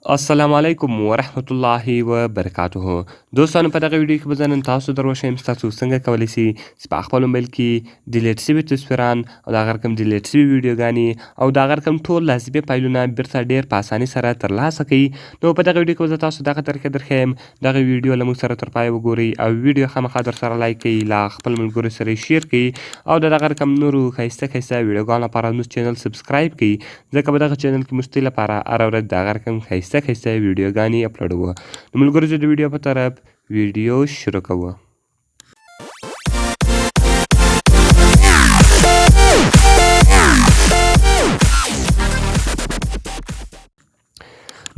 السلام علیکم ورحمت الله وبرکاته. دوستانو په دغه ویډیو کې به زه نن تاسو در وښیم چې تاسو څنګه کولی شئ چې په خپل موبایل کې ډیلیټ شوي تصویران او د هغه رقم ډیلیټ شوي ویډیوګانې او د هغه رقم ټول لازمي فایلونه بیرته ډېر په اسانۍ سره ترلاسه کړئ. نو په دغه ویډیو کې به زه تاسو دغه طریقې درښیم. دغه ویډیو له موږ سره تر پایه وګورئ او ویډیو خامخا در سره لایک کړئ، له خپل ملګرو سره یې شیر کړئ او د دغه رقم نورو ښایسته ښایسته ویډیوګانو لپاره زموږ چینل سبسکرایب کړئ، ځکه په دغه چینل کې موږ ستاسو لپاره هره ورځ د هغه رقم ښایسته ښایسته ویډیوګانې اپلوډوو. د ملګرو د ویډیو په طرف ویډیو شروع کوو.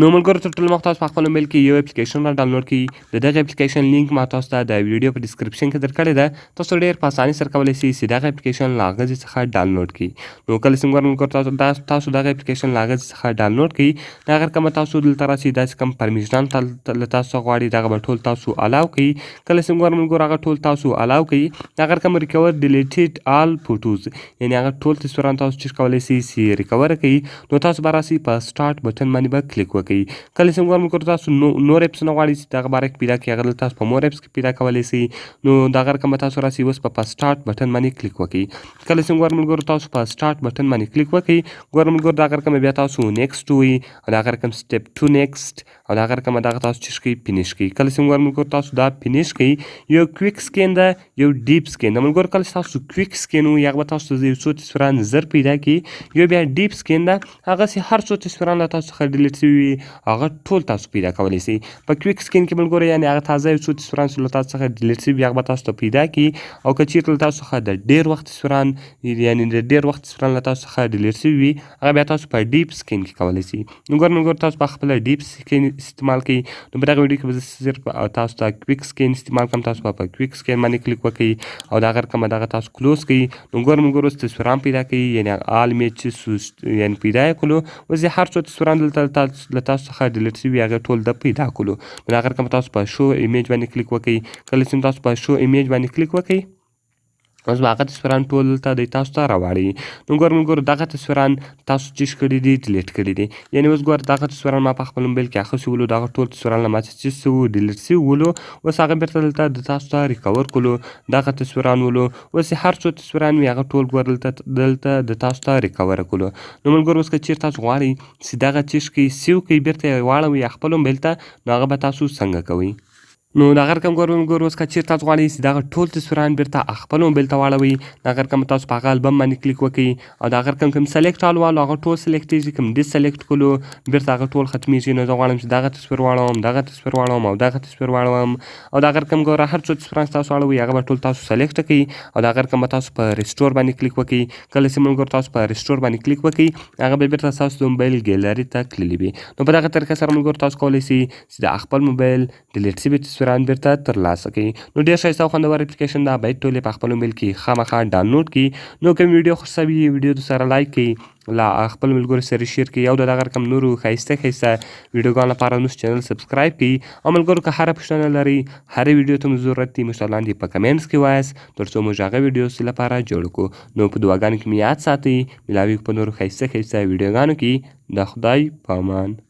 نو ملګرو تر ټولو مخکې تاسو په خپل موبایل کې یو اپلیکیشن را ډاونلوډ کړئ. د دغه اپلیکیشن لینک ما تاسو ته د ویډیو په ډسکرپشن کې درکړې ده. تاسو ډېر په اسانۍ سره کولی شئ چې دغه اپلیکیشن له هغه ځای څخه ډاونلوډ کړئ. نو کله چې ملګرو تاسو دغه اپلیکیشن له هغه ځای څخه ډاونلوډ کړئ، د هغه رقم تاسو دلته راسئ، دا چې کوم پرمیشنان له تاسو څخه غواړي دغه به ټول تاسو الاو کړئ. کله چې ملګرو هغه ټول تاسو الاو کړئ، د هغه رقم ریکور ډیلیټډ آل فوټوز، یعنې هغه ټول تصویران تاسو چیک کولی شئ چې ریکور کړئ. نو تاسو به راسئ په سټارټ بټن باندې به کلیک وکړئ. کله چې ملګرو تاسو نور اپسونه غواړئ چې دغه باره کې پیدا کړئ، هغه دلته تاسو په مور اپس کې پیدا کولی شئ. نو دغه رقم به تاسو راسئ، اوس په سټارټ بټن باندې کلیک وکړئ. کله چې ملګرو تاسو په سټارټ بټن باندې کلیک وکړئ، ملګرو دغه رقم بیا تاسو نیکسټ ووایئ او دغه رقم سټپ 2 نیکسټ او دغه رقم دغه تاسو چیک کړئ، فینیش کړئ. کله چې ملګرو تاسو دا فینیش کړئ، یو کویک سکین ده، یو ډیپ سکین ده. ملګرو کله چې تاسو کویک سکین ووایئ، هغه به تاسو ته یو څو تصویران زر پیدا کړي. یو بیا ډیپ سکین ده، هغسې هر څو تصویران له تاسو څخه ډیلیټ شوي وي هغه ټول تاسو پیدا کولی شئ. په کویک سکین کې ملګرو یعنې هغه تازه یو څو تصویران چې له تاسو څخه ډیلیټ شوي هغه به تاسو ته پیدا کړي. او که چیرته له تاسو څخه د ډېر وخت تصویران یعنې د ډېر وخت تصویران له تاسو څخه ډیلیټ شوي وي، هغه بیا تاسو په ډیپ سکین کې کولی شئ. ملګرو تاسو په خپله ډیپ سکین استعمال کړئ. نو په دغه ویډیو کې به زه صرف تاسو ته کویک سکین استعمال کوم. تاسو به په کویک سکین باندې کلیک وکړئ او دغه رقم دغه تاسو کلوز کړئ. نو ملګرو تصویران پیدا کړئ، یعنې آل امیجز یعنې پیدا یې کړلو. اوس یې هر څو تصویران دلته له تاسو څخه ډیلیټ شوي هغه ټول د پیدا کړلو. نو هغه رقم تاسو په شو ایمیج باندې کلیک وکړئ. کله چې تاسو په شو ایمیج باندې کلیک وکړئ، اوس به هغه تصویران ټول دلته دی تاسو ته راواړي. نو ملګرو دغه تصویران تاسو چیش کړي دي، ډیلیټ کړي دي. یعنې اوس دغه تصویران ما په خپل موبایل کې اخیستي ولو، دغه ټول تصویران له ما څخه چیش شوي ډیلیټ شوي ولو. اوس هغه بیرته دلته د تاسو ته ریکور کړلو، دغه تصویران ولو. اوس هر څو تصویران وي هغه ټول دلته د تاسو ته ریکور کړلو. نو ملګرو اوس که چیرته تاسو غواړئ چې دغه چیش کړئ، سیو کړئ، بیرته یې واړوئ خپل موبایل ته، نو هغه به تاسو څنګه کوئ؟ نو دغه رقم ملګرو اوس که چیرته تاسو غواړئ چې دغه ټول تصویران بیرته خپل موبایل ته واړوئ، دغه رقم تاسو په هغه البم باندې کلیک وکړئ او دغه رقم کوم سلیکټ آل والو هغه ټول سلیکټېږي، کوم ډس سلیکټ کړلو بیرته هغه ټول ختمیږي. نو زه غواړم چې دغه تصویر واړوم، دغه تصویر واړوم او دغه تصویر واړوم او دغه رقم ګوره هر څو تصویران تاسو واړوئ هغه به ټول تاسو سلیکټ کړئ او دغه رقم به تاسو په ریسټور باندې کلیک وکړئ. کله چې ملګرو تاسو په ریسټور باندې کلیک وکړئ، هغه به بیرته ستاسو د موبایل ګیلري ته تللي وي. نو په دغه طریقه سره ملګرو تاسو کولی شئ چې د خپل موبایل ډیلیټ شوي تصویران بیرته ترلاسه کړئ. نو ډېر ښایسته او خوندور اپلیکیشن ده، باید ټول یې په خپل موبایل کې خامخا ډاونلوډ کړئ. نو کوم ویډیو خوښ شوي ویډیو در سره لایک کړئ، له خپل ملګرو سره شیر کړئ او د دغه رقم نورو ښایسته ښایسته ویډیوګانو لپاره زموږ چینل سبسکرایب کړئ. او ملګرو که هره پوښتنه لرئ، هرې ویډیو ته مو ضرورت دی، موږ ته لاندې په کمنټس کې وایاست، تر څو موږ هغه ویډیو ستاسو لپاره جوړ کړو. نو په دعاګانو کې مې یاد ساتئ. ملاویږو په نورو ښایسته ښایسته ویډیوګانو کې. د خدای په امان.